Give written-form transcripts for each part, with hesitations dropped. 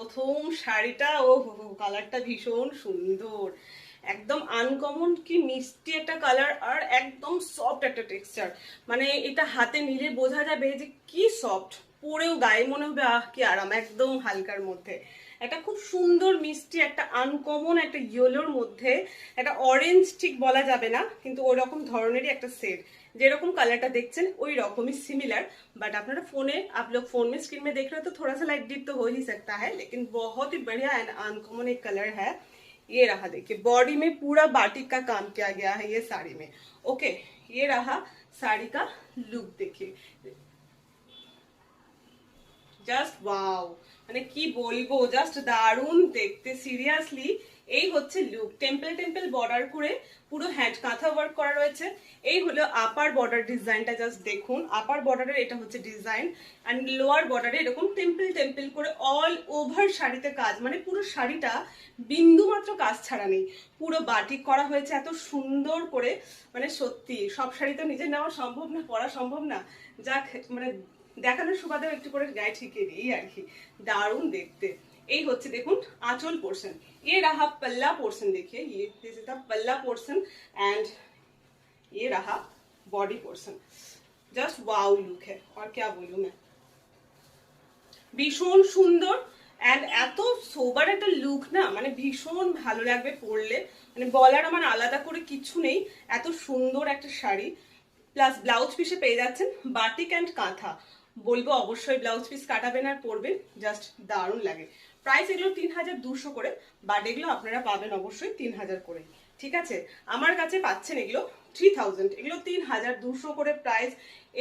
প্রথম শাড়িটা, ও হো, কালারটা ভীষণ সুন্দর, একদম আনকমন কি মিষ্টি একটা কালার, আর একদম সফট একটা টেক্সচার। মানে এটা হাতে নিলে বোঝা যাবে যে কি সফট, পরেও গায়ে মনে হবে আহ কি আরাম, একদম হালকার মধ্যে। একটা খুব সুন্দর মিষ্টি একটা আনকমন একটা ইয়েলোর মধ্যে একটা অরেঞ্জ, ঠিক বলা যাবে না কিন্তু ওই রকম ধরনেরই একটা সেট। যেরকম কালারটা देखছেন ওই রকমই सिमिलर, बट अपना फोन आप लोग फोन में स्क्रीन में देख रहे हो तो थोड़ा सा लाइट डिप तो हो ही सकता है, लेकिन बहुत ही बढ़िया एंड अनकॉमन एक कलर है। ये रहा, देखिए बॉडी में पूरा बाटिक का काम किया गया है ये साड़ी में। ओके, ये रहा साड़ी का लुक, देखिए জাস্ট ওয়াও, মানে কি বলবো, জাস্ট দারুণ দেখতে, সিরিয়াসলি। এই হচ্ছে লুক, টেম্পল টেম্পল বর্ডার করে পুরো হ্যান্ড কাঁথা ওয়ার্ক করা রয়েছে। এই হলো আপার বর্ডার ডিজাইনটা, জাস্ট দেখুন আপার বর্ডারের এটা হচ্ছে ডিজাইন, অ্যান্ড লোয়ার বর্ডারে এরকম টেম্পল টেম্পল করে অল ওভার শাড়িতে কাজ, মানে পুরো শাড়িটা বিন্দু মাত্র কাজ ছাড়া নেই, পুরো বাটিক করা হয়েছে এত সুন্দর করে। মানে সত্যি সব শাড়ি তো নিজে নেওয়া সম্ভব না, পরা সম্ভব না, যাক মানে দেখানোর সুবাদেও একটু করে গায়ে ঠিকিয়ে দিই আর কি। দারুণ দেখতে। এই হচ্ছে দেখুন आंचल पोर्शन, ये रहा पल्ला पोर्शन, देखिए ये दिस इज द पल्ला पोर्शन एंड ये रहा body portion. Just wow look है, और क्या बोलूं मैं, ভীষণ সুন্দর এন্ড এত সোবার একটা লুক না, মানে ভীষণ ভালো লাগবে পরলে, মানে বলার আমার আলাদা করে কিছু নেই। এত সুন্দর একটা শাড়ি, প্লাস ব্লাউজ পিসে পেয়ে যাচ্ছেন বাটিক অ্যান্ড কাঁথা। বলবো অবশ্যই ব্লাউজ পিস কাটাবেন আর পরবেন, জাস্ট দারুণ লাগে। প্রাইস এগুলো 3200 করে, বাট এগুলো আপনারা পাবেন অবশ্যই 3000 করে, ঠিক আছে। আমার কাছে পাচ্ছেন এগুলো 3000, এগুলো 3200 করে প্রাইস।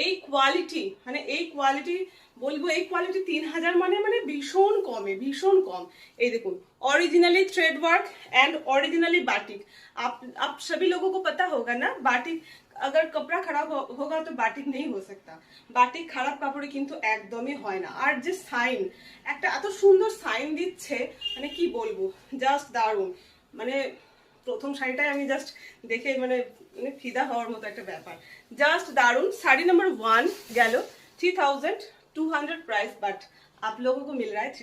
এই কোয়ালিটি, মানে এই কোয়ালিটি বলবো, এই কোয়ালিটি 3000 মানে ভীষণ কমে, ভীষণ কম। এই দেখুন originally thread work and originally batik. आप सभी लोगों को पता होगा ना, बाटिक अगर कपड़ा खराब होगा तो बाटिक नहीं हो सकता। बाटिक খারাপ কাপড়ে কিন্তু একদমই হয় না। আর যে সাইন, একটা এত সুন্দর সাইন দিচ্ছে, মানে কি বলবো, জাস্ট দারুণ। মানে প্রথম শাড়িটাই আমি জাস্ট দেখে মানে ফিদা হওয়ার মতো একটা ব্যাপার, জাস্ট দারুণ। শাড়ি নাম্বার 1 গেল 3200 प्राइस, बट आप लोगों को मिल रहा है